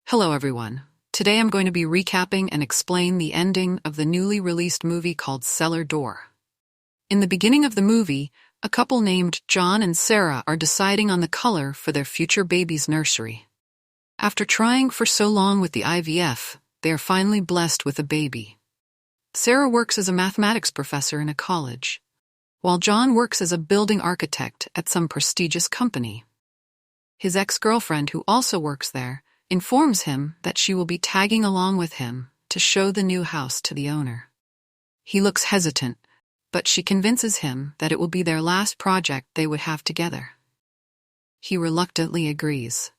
Hello everyone. Today I'm going to be recapping and explain the ending of the newly released movie called Cellar Door. In the beginning of the movie, a couple named John and Sarah are deciding on the color for their future baby's nursery. After trying for so long with the IVF, they are finally blessed with a baby. Sarah works as a mathematics professor in a college, while John works as a building architect at some prestigious company. His ex-girlfriend, who also works there, informs him that she will be tagging along with him to show the new house to the owner. He looks hesitant, but she convinces him that it will be their last project they would have together. He reluctantly agrees.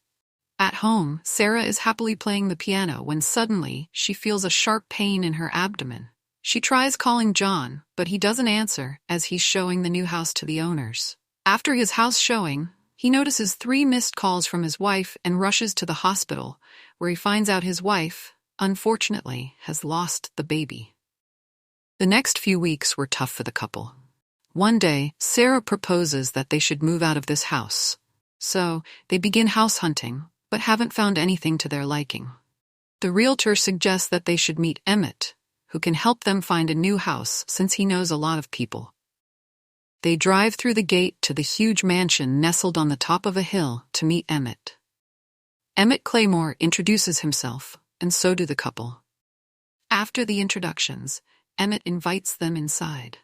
At home, Sarah is happily playing the piano when suddenly she feels a sharp pain in her abdomen. She tries calling John, but he doesn't answer as he's showing the new house to the owners. After his house showing, he notices 3 missed calls from his wife and rushes to the hospital, where he finds out his wife, unfortunately, has lost the baby. The next few weeks were tough for the couple. One day, Sarah proposes that they should move out of this house. So, they begin house hunting, but haven't found anything to their liking. The realtor suggests that they should meet Emmett, who can help them find a new house since he knows a lot of people. They drive through the gate to the huge mansion nestled on the top of a hill to meet Emmett. Emmett Claymore introduces himself, and so do the couple. After the introductions, Emmett invites them inside.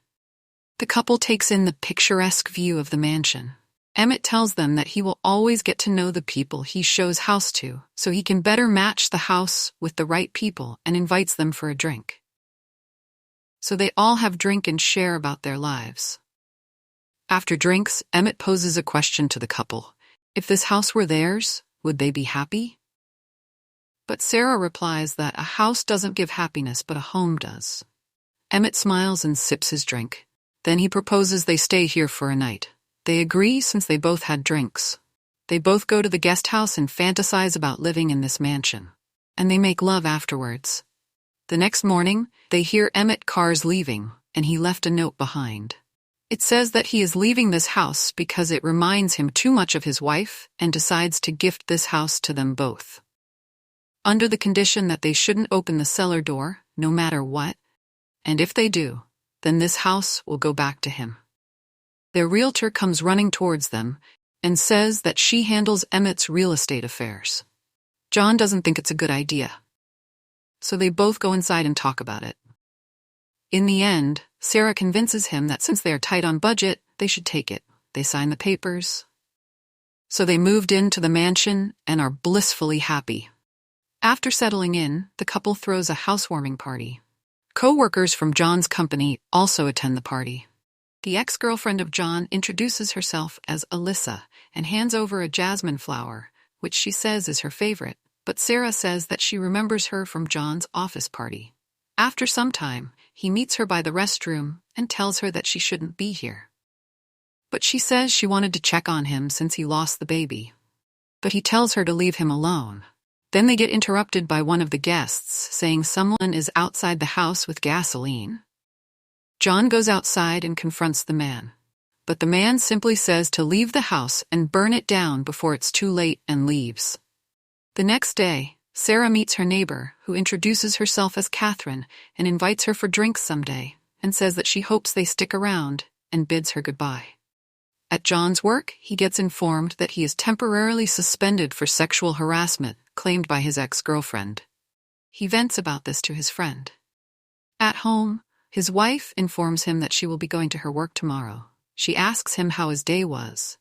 The couple takes in the picturesque view of the mansion. Emmett tells them that he will always get to know the people he shows house to, so he can better match the house with the right people, and invites them for a drink. So they all have drink and share about their lives. After drinks, Emmett poses a question to the couple. If this house were theirs, would they be happy? But Sarah replies that a house doesn't give happiness, but a home does. Emmett smiles and sips his drink. Then he proposes they stay here for a night. They agree since they both had drinks. They both go to the guest house and fantasize about living in this mansion. And they make love afterwards. The next morning, they hear Emmett Carr's leaving, and he left a note behind. It says that he is leaving this house because it reminds him too much of his wife and decides to gift this house to them both. Under the condition that they shouldn't open the cellar door, no matter what, and if they do, then this house will go back to him. Their realtor comes running towards them and says that she handles Emmett's real estate affairs. John doesn't think it's a good idea. So they both go inside and talk about it. In the end, Sarah convinces him that since they are tight on budget, they should take it. They sign the papers. So they moved into the mansion and are blissfully happy. After settling in, the couple throws a housewarming party. Co-workers from John's company also attend the party. The ex-girlfriend of John introduces herself as Alyssa and hands over a jasmine flower, which she says is her favorite, but Sarah says that she remembers her from John's office party. After some time, he meets her by the restroom and tells her that she shouldn't be here. But she says she wanted to check on him since he lost the baby. But he tells her to leave him alone. Then they get interrupted by one of the guests saying someone is outside the house with gasoline. John goes outside and confronts the man. But the man simply says to leave the house and burn it down before it's too late and leaves. The next day, Sarah meets her neighbor, who introduces herself as Catherine and invites her for drinks someday, and says that she hopes they stick around, and bids her goodbye. At John's work, he gets informed that he is temporarily suspended for sexual harassment claimed by his ex-girlfriend. He vents about this to his friend. At home, his wife informs him that she will be going to her work tomorrow. She asks him how his day was.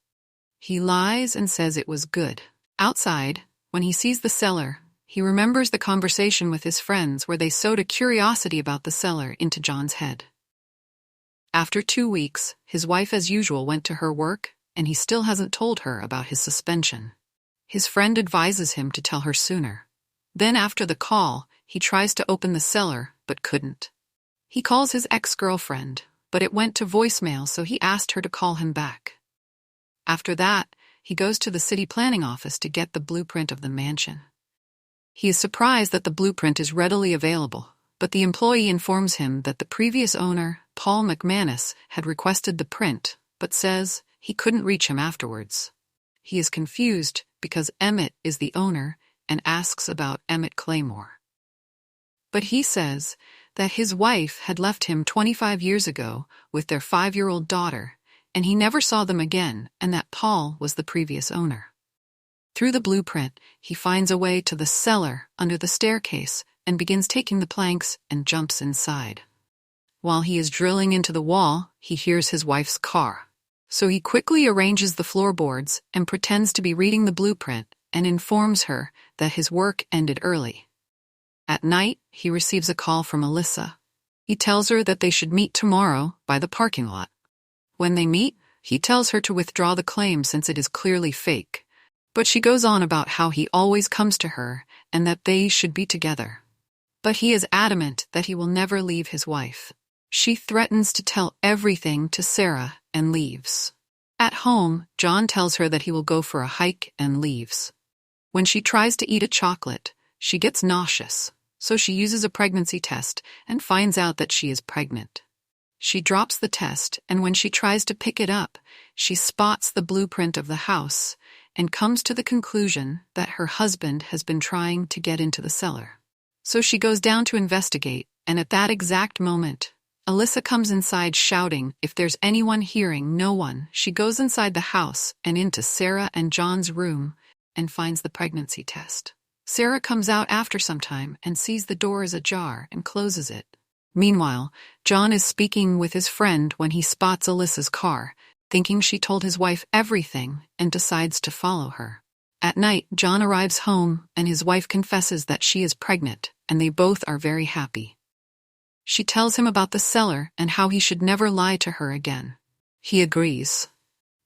He lies and says it was good. Outside, when he sees the cellar, he remembers the conversation with his friends where they sowed a curiosity about the cellar into John's head. After 2 weeks, his wife as usual went to her work, and he still hasn't told her about his suspension. His friend advises him to tell her sooner. Then after the call, he tries to open the cellar, but couldn't. He calls his ex-girlfriend, but it went to voicemail, so he asked her to call him back. After that, he goes to the city planning office to get the blueprint of the mansion. He is surprised that the blueprint is readily available, but the employee informs him that the previous owner, Paul McManus, had requested the print, but says he couldn't reach him afterwards. He is confused because Emmett is the owner and asks about Emmett Claymore. But he says that his wife had left him 25 years ago with their 5-year-old daughter, and he never saw them again, and that Paul was the previous owner. Through the blueprint, he finds a way to the cellar under the staircase and begins taking the planks and jumps inside. While he is drilling into the wall, he hears his wife's car. So he quickly arranges the floorboards and pretends to be reading the blueprint and informs her that his work ended early. At night, he receives a call from Alyssa. He tells her that they should meet tomorrow by the parking lot. When they meet, he tells her to withdraw the claim since it is clearly fake. But she goes on about how he always comes to her and that they should be together. But he is adamant that he will never leave his wife. She threatens to tell everything to Sarah and leaves. At home, John tells her that he will go for a hike and leaves. When she tries to eat a chocolate, she gets nauseous, so she uses a pregnancy test and finds out that she is pregnant. She drops the test, and when she tries to pick it up, she spots the blueprint of the house and comes to the conclusion that her husband has been trying to get into the cellar. So she goes down to investigate, and at that exact moment, Alyssa comes inside shouting if there's anyone hearing no one. She goes inside the house and into Sarah and John's room and finds the pregnancy test. Sarah comes out after some time and sees the door is ajar and closes it. Meanwhile, John is speaking with his friend when he spots Alyssa's car, thinking she told his wife everything, and decides to follow her. At night, John arrives home and his wife confesses that she is pregnant, and they both are very happy. She tells him about the cellar and how he should never lie to her again. He agrees.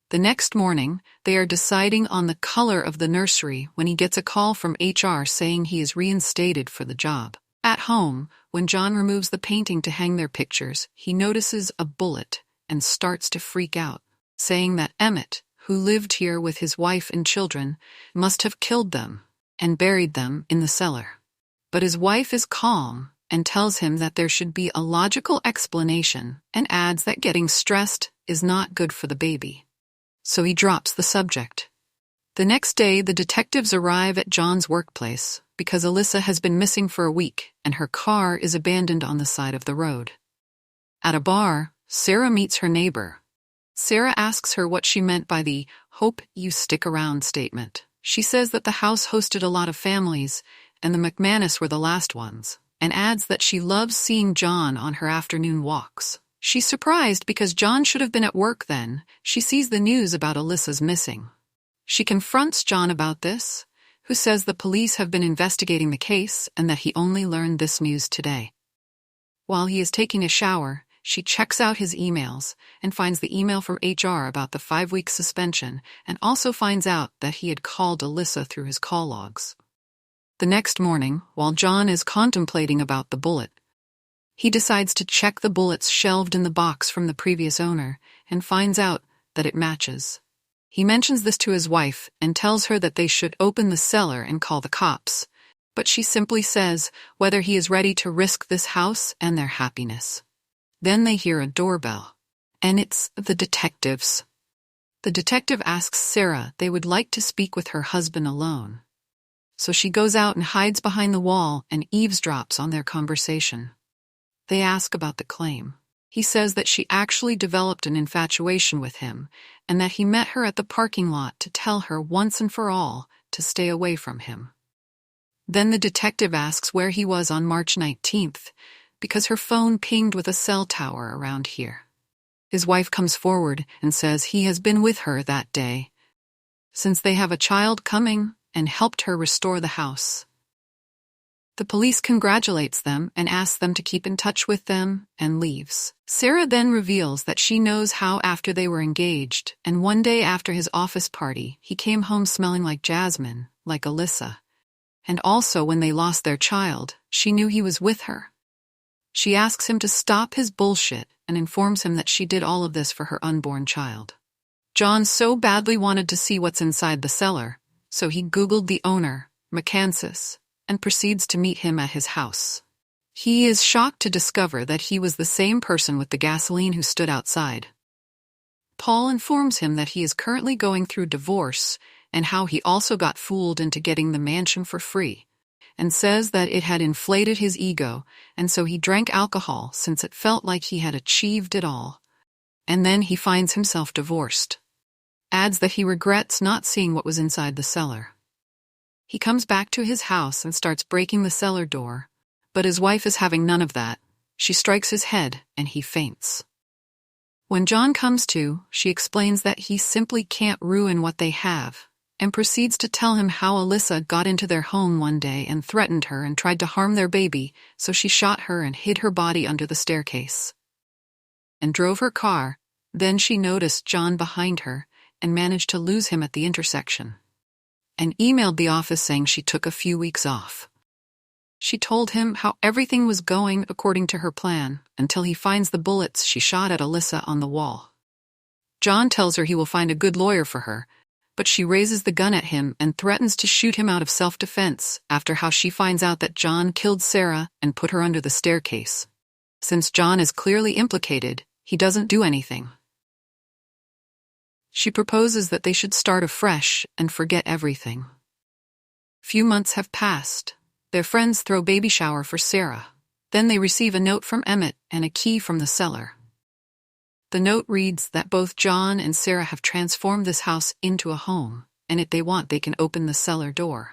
The next morning, they are deciding on the color of the nursery when he gets a call from HR saying he is reinstated for the job. At home, when John removes the painting to hang their pictures, he notices a bullet and starts to freak out, saying that Emmett, who lived here with his wife and children, must have killed them and buried them in the cellar. But his wife is calm and tells him that there should be a logical explanation and adds that getting stressed is not good for the baby. So he drops the subject. The next day, the detectives arrive at John's workplace because Alyssa has been missing for a week and her car is abandoned on the side of the road. At a bar, Sarah meets her neighbor. Sarah asks her what she meant by the "hope you stick around" statement. She says that the house hosted a lot of families and the McManus were the last ones, and adds that she loves seeing John on her afternoon walks. She's surprised because John should have been at work then. She sees the news about Alyssa's missing. She confronts John about this, who says the police have been investigating the case and that he only learned this news today. While he is taking a shower, she checks out his emails and finds the email from HR about the 5-week suspension and also finds out that he had called Alyssa through his call logs. The next morning, while John is contemplating about the bullet, he decides to check the bullets shelved in the box from the previous owner and finds out that it matches. He mentions this to his wife and tells her that they should open the cellar and call the cops, but she simply says whether he is ready to risk this house and their happiness. Then they hear a doorbell, and it's the detectives. The detective asks Sarah they would like to speak with her husband alone. So she goes out and hides behind the wall and eavesdrops on their conversation. They ask about the claim. He says that she actually developed an infatuation with him and that he met her at the parking lot to tell her once and for all to stay away from him. Then the detective asks where he was on March 19th because her phone pinged with a cell tower around here. His wife comes forward and says he has been with her that day, since they have a child coming, and helped her restore the house. The police congratulates them and asks them to keep in touch with them and leaves. Sarah then reveals that she knows how after they were engaged, and one day after his office party, he came home smelling like jasmine, like Alyssa. And also when they lost their child, she knew he was with her. She asks him to stop his bullshit and informs him that she did all of this for her unborn child. John so badly wanted to see what's inside the cellar, so he Googled the owner, McCansis, and proceeds to meet him at his house. He is shocked to discover that he was the same person with the gasoline who stood outside. Paul informs him that he is currently going through divorce and how he also got fooled into getting the mansion for free, and says that it had inflated his ego, and so he drank alcohol since it felt like he had achieved it all. And then he finds himself divorced. Adds that he regrets not seeing what was inside the cellar. He comes back to his house and starts breaking the cellar door, but his wife is having none of that. She strikes his head and he faints. When John comes to, she explains that he simply can't ruin what they have, and proceeds to tell him how Alyssa got into their home one day and threatened her and tried to harm their baby, so she shot her and hid her body under the staircase. And drove her car. Then she noticed John behind her and managed to lose him at the intersection. And emailed the office saying she took a few weeks off. She told him how everything was going according to her plan until he finds the bullets she shot at Alyssa on the wall. John tells her he will find a good lawyer for her, but she raises the gun at him and threatens to shoot him out of self-defense after how she finds out that John killed Sarah and put her under the staircase. Since John is clearly implicated, he doesn't do anything. She proposes that they should start afresh and forget everything. Few months have passed. Their friends throw baby shower for Sarah. Then they receive a note from Emmett and a key from the cellar. The note reads that both John and Sarah have transformed this house into a home, and if they want, they can open the cellar door.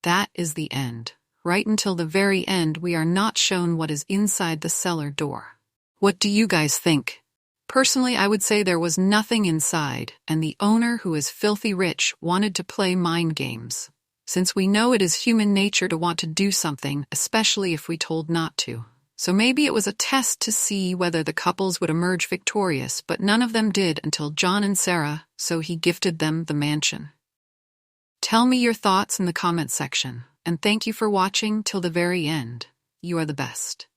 That is the end. Right until the very end, we are not shown what is inside the cellar door. What do you guys think? Personally, I would say there was nothing inside, and the owner, who is filthy rich, wanted to play mind games. Since we know it is human nature to want to do something, especially if we told not to. So maybe it was a test to see whether the couples would emerge victorious, but none of them did until John and Sarah, so he gifted them the mansion. Tell me your thoughts in the comment section, and thank you for watching till the very end. You are the best.